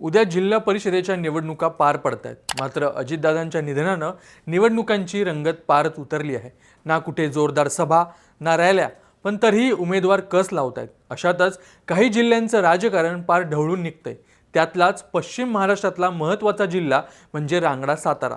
उद्या जिल्हा परिषदेच्या निवडणुका पार पडतायत. मात्र अजितदादांच्या निधनानं निवडणुकांची रंगत पारच उतरली आहे. ना कुठे जोरदार सभा, ना रॅल्या, पण तरीही उमेदवार कस लावतायत. अशातच काही जिल्ह्यांचं राजकारण पार ढवळून निघतंय. त्यातलाच पश्चिम महाराष्ट्रातला महत्त्वाचा जिल्हा म्हणजे रांगडा सातारा.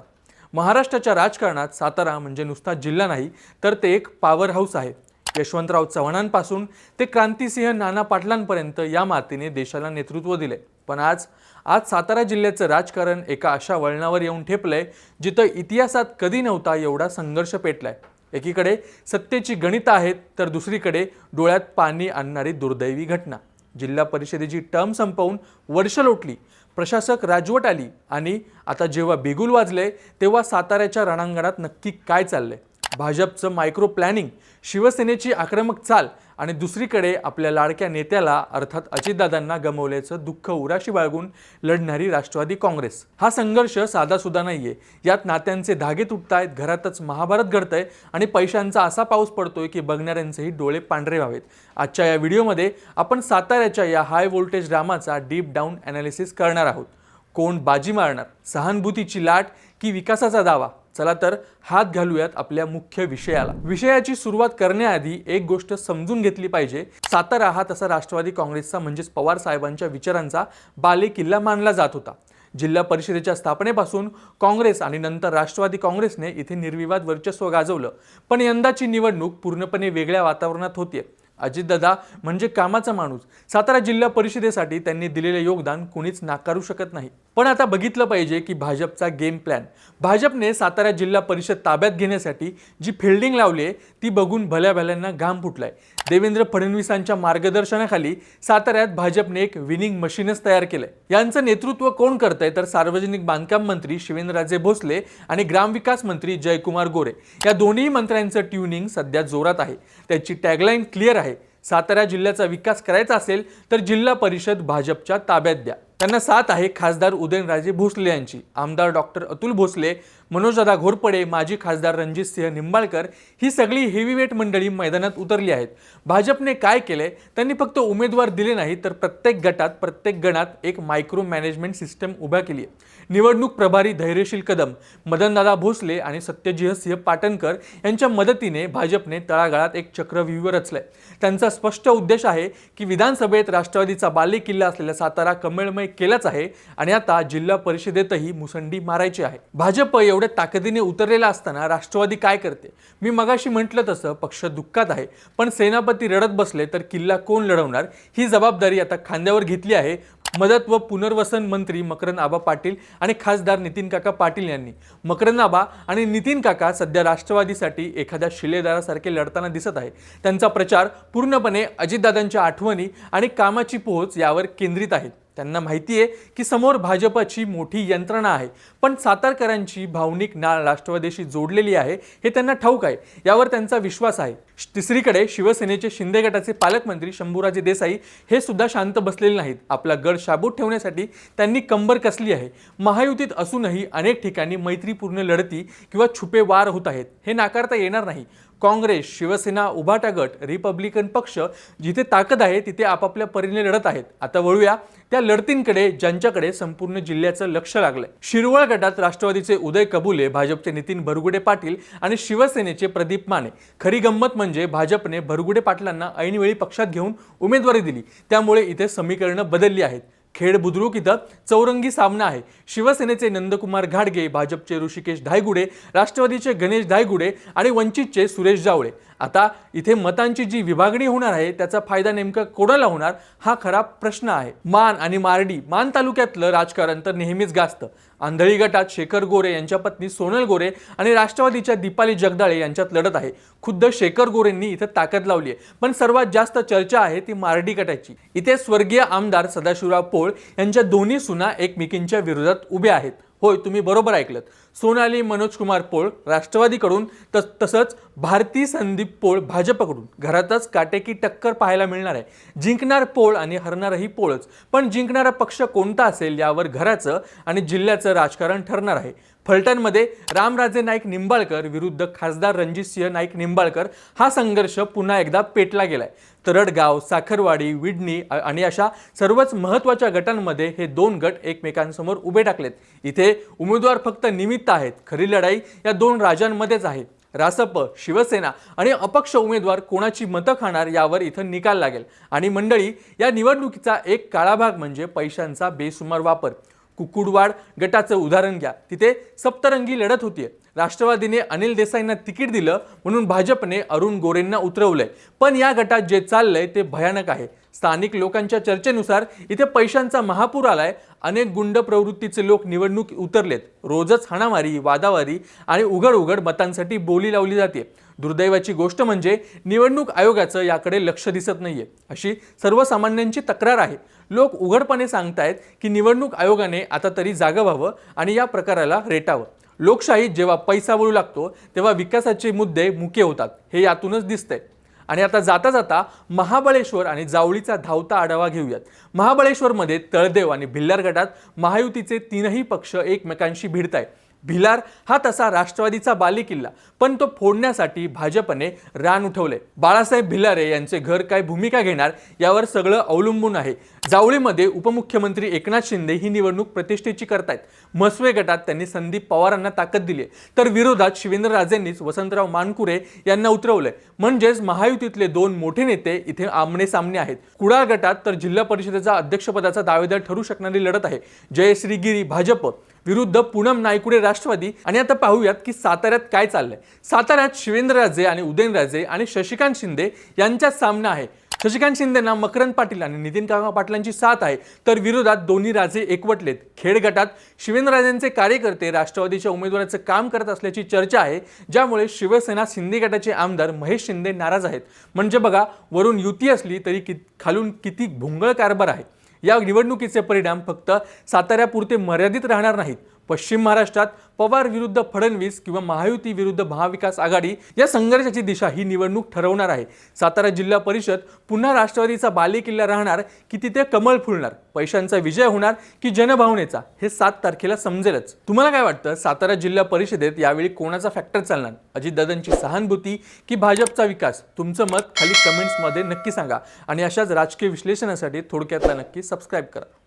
महाराष्ट्राच्या राजकारणात सातारा म्हणजे नुसता जिल्हा नाही, तर ते एक पॉवर हाऊस आहे. यशवंतराव चव्हाणांपासून ते क्रांतिसिंह नाना पाटलांपर्यंत या मातीने देशाला नेतृत्व दिले. पण आज आज सातारा जिल्ह्याचं राजकारण एका अशा वळणावर येऊन ठेपलंय जिथं इतिहासात कधी नव्हता एवढा संघर्ष पेटलाय. एकीकडे सत्तेची गणितं आहेत, तर दुसरीकडे डोळ्यात पाणी आणणारी दुर्दैवी घटना. जिल्हा परिषदेची टर्म संपवून वर्ष लोटली, प्रशासक राजवट आली आणि आता जेव्हा बिगुल वाजले तेव्हा साताऱ्याच्या रणांगणात नक्की काय चाललंय? भाजपचं मायक्रो प्लॅनिंग, शिवसेनेची आक्रमक चाल आणि दुसरीकडे आपल्या लाडक्या नेत्याला अर्थात अजितदादांना गमावल्याचं दुःख उराशी बाळगून लढणारी राष्ट्रवादी काँग्रेस. हा संघर्ष साधासुद्धा नाहीये. यात नात्यांचे धागे तुटतायत, घरातच महाभारत घडतंय आणि पैशांचा असा पाऊस पडतोय की बघणाऱ्यांचेही डोळे पांढरे व्हावेत. आजच्या या व्हिडिओमध्ये आपण साताऱ्याच्या या हाय व्होल्टेज ड्रामाचा डीप डाऊन ॲनालिसिस करणार आहोत. कोण बाजी मारणार, सहानुभूतीची लाट की विकासाचा दावा? चला तर हात घालूयात आपल्या मुख्य विषयाला. विषयाची सुरुवात करण्याआधी एक गोष्ट समजून घेतली पाहिजे. सातारा हा तसा राष्ट्रवादी काँग्रेसचा म्हणजेच पवार साहेबांच्या विचारांचा बालेकिल्ला मानला जात होता. जिल्हा परिषदेच्या स्थापनेपासून काँग्रेस आणि नंतर राष्ट्रवादी काँग्रेसने इथे निर्विवाद वर्चस्व गाजवलं. पण यंदाची निवडणूक पूर्णपणे वेगळ्या वातावरणात होतीये. अजितदादा म्हणजे कामाचा माणूस. सातारा जिल्हा परिषदेसाठी त्यांनी दिलेले योगदान कोणीच नाकारू शकत नाही. पण आता बघितलं पाहिजे की भाजपचा गेम प्लॅन. भाजपने सातारा जिल्हा परिषद ताब्यात घेण्यासाठी जी फिल्डिंग लावली आहे ती बघून भल्या भल्यांना घाम फुटलाय. देवेंद्र फडणवीसांच्या मार्गदर्शनाखाली साताऱ्यात भाजपने एक विनिंग मशीनच तयार केलंय. यांचं नेतृत्व कोण करतंय तर सार्वजनिक बांधकाम मंत्री शिवेंद्रराजे भोसले आणि ग्रामविकास मंत्री जयकुमार गोरे या दोन्ही मंत्र्यांचं ट्युनिंग सध्या जोरात आहे. त्याची टॅगलाईन क्लिअर आहे. सातारा जिल्ह्याचा विकास करायचा असेल तर जिल्हा परिषद भाजपच्या ताब्यात द्या. त्यांना साथ आहे खासदार उदयनराजे भोसले यांची. आमदार डॉक्टर अतुल भोसले, मनोजदादा घोरपडे, माजी खासदार रणजितसिंह निंबाळकर ही सगळी हेवीवेट मंडळी मैदानात उतरली आहेत. भाजपने काय केलंय? त्यांनी फक्त उमेदवार दिले नाही तर प्रत्येक गटात प्रत्येक गणात एक मायक्रो मॅनेजमेंट सिस्टम उभा केली आहे. निवडणूक प्रभारी धैर्यशील कदम, मदनदादा भोसले आणि सत्यजितसिंह पाटणकर यांच्या मदतीने भाजपने तळागाळात एक चक्रव्यूह रचलंय. त्यांचा स्पष्ट उद्देश आहे की विधानसभेत राष्ट्रवादीचा बालेकिल्ला असलेला सातारा कमळमय केलाच आहे आणि आता जिल्हा परिषदेतही मुसंडी मारायची आहे. भाजप एवढ्या ताकदीने उतरलेला असताना राष्ट्रवादी काय करते? मी मगाशी म्हटलं तसं पक्ष दुःखात आहे, पण सेनापती रडत बसले तर किल्ला कोण लढवणार? ही जबाबदारी आता खांद्यावर घेतली आहे मदत व पुनर्वसन मंत्री मकरंद आबा पाटील आणि खासदार नितीन काका पाटील यांनी. मकरंद आबा आणि नितीन काका सध्या राष्ट्रवादीसाठी एखाद्या शिलेदारासारखे लढताना दिसत आहे. त्यांचा प्रचार पूर्णपणे अजितदादांच्या आठवणी आणि कामाची पोहोच यावर केंद्रित आहे. त्यांना माहिती आहे की समोर भाजपची मोठी यंत्रणा आहे, पण सातारकरांची भावनिक नाळ राष्ट्रवादीशी जोडलेली आहे हे त्यांना ठाऊक आहे. यावर त्यांचा विश्वास आहे. तिसरीकडे शिवसेनेचे शिंदे गटाचे पालकमंत्री शंभूराजे देसाई हे सुद्धा शांत बसलेले नाहीत. आपला गड शाबूत ठेवण्यासाठी त्यांनी कंबर कसली आहे. महायुतीत असूनही अनेक ठिकाणी मैत्रीपूर्ण लढती किंवा छुपे वार होत आहेत, हे नाकारता येणार नाही. काँग्रेस, शिवसेना, उभाटा गट, रिपब्लिकन पक्ष जिथे ताकद आहे तिथे आपापल्या परीने लढत आहेत. आता वळूया त्या लढतींकडे ज्यांच्याकडे संपूर्ण जिल्ह्याचं लक्ष लागलंय. शिरवळ गटात राष्ट्रवादीचे उदय कबुले, भाजपचे नितीन भरगुडे पाटील आणि शिवसेनेचे प्रदीप माने. खरी गंमत म्हणजे भाजपने भरगुडे पाटलांना ऐनवेळी पक्षात घेऊन उमेदवारी दिली, त्यामुळे इथे समीकरणं बदलली आहेत. खेड बुद्रुक इथं चौरंगी सामना आहे. शिवसेनेचे नंदकुमार घाडगे, भाजपचे ऋषिकेश धायगुडे, राष्ट्रवादीचे गणेश धायगुडे आणि वंचितचे सुरेश जावळे. आता इथे मतांची जी विभागणी होणार आहे त्याचा फायदा नेमका कोणाला होणार हा खरा प्रश्न आहे. मान आणि मार्डी, मान तालुक्यातलं राजकारण तर नेहमीच गाजतं. आंधळी गटात शेखर गोरे यांच्या पत्नी सोनल गोरे आणि राष्ट्रवादीच्या दीपाली जगदाळे यांच्यात लढत आहे. खुद्द शेखर गोरेंनी इथं ताकद लावली आहे. पण सर्वात जास्त चर्चा आहे ती मार्डी गटाची. इथे स्वर्गीय आमदार सदाशिवराव पोळ यांच्या दोन्ही सुना एकमेकींच्या विरोधात उभ्या आहेत. होय, तुम्ही बरोबर ऐकलं. सोनाली मनोजकुमार पोळ राष्ट्रवादीकडून तसंच भारती संदीप पोळ भाजपकडून. घरातच काटेकी टक्कर पाहायला मिळणार आहे. जिंकणार पोळ आणि हरणारही पोळच. पण जिंकणारा पक्ष कोणता असेल यावर घराचं आणि जिल्ह्याचं राजकारण ठरणार आहे. फलटणमध्ये रामराजे नाईक निंबाळकर विरुद्ध खासदार रणजितसिंह नाईक निंबाळकर हा संघर्ष पुन्हा एकदा पेटला गेलाय। तरडगाव, साखरवाडी, विडणी आणि अशा सर्वच महत्त्वाच्या गटांमध्ये हे दोन गट एकमेकांसमोर उभे टाकलेत। इथे उमेदवार फक्त निमित्त आहेत, खरी लढाई या दोन राजांमध्येच आहे। रासप, शिवसेना आणि अपक्ष उमेदवार कोणाची मतं खाणार यावर इथं निकाल लागेल। आणि मंडळी, या निवडणुकीचा एक काळा भाग म्हणजे पैशांचा बेसुमार वापर। कुकुडवाड गटाचं उदाहरण घ्या, तिथे सप्तरंगी लढत होतीये। राष्ट्रवादीने अनिल देसाईंना तिकीट दिलं म्हणून भाजपने अरुण गोरेंना उतरवलंय, पण या गटात जे चाललंय ते भयानक आहे। स्थानिक लोकांच्या चर्चेनुसार इथे पैशांचा महापूर आलाय। अनेक गुंड प्रवृत्तीचे लोक निवडणूक उतरलेत। रोजच हाणामारी, वादावादी आणि उघड उघड मतांसाठी बोली लावली जाते। दुर्दैवाची गोष्ट म्हणजे निवडणूक आयोगाचं याकडे लक्ष दिसत नाहीये, अशी सर्वसामान्यांची तक्रार आहे। लोक उघडपणे सांगतायत की निवडणूक आयोगाने आता तरी जागं व्हावं आणि या प्रकाराला रेटावं। लोकशाहीत जेव्हा पैसा वळू लागतो तेव्हा विकासाचे मुद्दे मुके होतात, हे यातूनच दिसतंय। आणि आता जाता जाता महाबळेश्वर आणि जावळीचा धावता आढावा घेऊयात। महाबळेश्वरमध्ये तळदेव आणि भिल्लार गटात महायुतीचे तीनही पक्ष एकमेकांशी भिडतायत। भिलार हा तसा राष्ट्रवादीचा बालेकिल्ला, पण तो फोडण्यासाठी भाजपने रान उठवले। बाळासाहेब भिलारे यांचे घर काय भूमिका घेणार यावर सगळं अवलंबून आहे। जावळीमध्ये उपमुख्यमंत्री एकनाथ शिंदे ही निवडणूक प्रतिष्ठेची करतायत। मसवे गटात त्यांनी संदीप पवारांना ताकद दिली, तर विरोधात शिवेंद्रराजेंनीच वसंतराव मानकुरे यांना उतरवलंय। म्हणजेच महायुतीतले दोन मोठे नेते इथे आमने सामने आहेत। कुडाळ गटात तर जिल्हा परिषदेचा अध्यक्षपदाचा दावेदार ठरू शकणारी लढत आहे। जयश्री गिरी भाजप विरुद्ध पूनम नायकुडे राष्ट्रवादी। आणि आता पाहूयात की साताऱ्यात काय चाललंय। साताऱ्यात शिवेंद्रराजे आणि उदयनराजे आणि शशिकांत शिंदे यांच्यात सामना आहे। शशिकांत शिंदेंना मकरंद पाटील आणि नितीन काका पाटलांची साथ आहे, तर विरोधात दोन्ही राजे एकवटलेत। खेड गटात शिवेंद्रराजेंचे कार्यकर्ते राष्ट्रवादीच्या उमेदवाराचं काम करत असल्याची चर्चा आहे, ज्यामुळे शिवसेना शिंदे गटाचे आमदार महेश शिंदे नाराज आहेत। म्हणजे बघा, वरून युती असली तरी खालून किती भोंगळ कारभार आहे। या निवडणुकीचे परिणाम फक्त साताऱ्यापुरते मर्यादित राहणार नाहीत। पश्चिम महाराष्ट्रात पवार विरुद्ध फडणवीस किंवा महायुती विरुद्ध महाविकास आघाडी या संघर्षाची दिशा ही निवडणूक ठरवणार आहे। सातारा जिल्हा परिषद पुन्हा राष्ट्रवादीचा बालेकिल्ला राहणार की तिथे कमळ फुलणार, पैशांचा विजय होणार की जनभावनेचा, हे 7 तारखेला समजेलच। तुम्हाला काय वाटतं, सातारा जिल्हा परिषदेत यावेळी कोणाचा फॅक्टर चालणार? अजितदादांची सहानुभूती की भाजपचा विकास? तुमचं मत खाली कमेंट्समध्ये नक्की सांगा आणि अशाच राजकीय विश्लेषणासाठी थोडक्यातला नक्की सबस्क्राईब करा।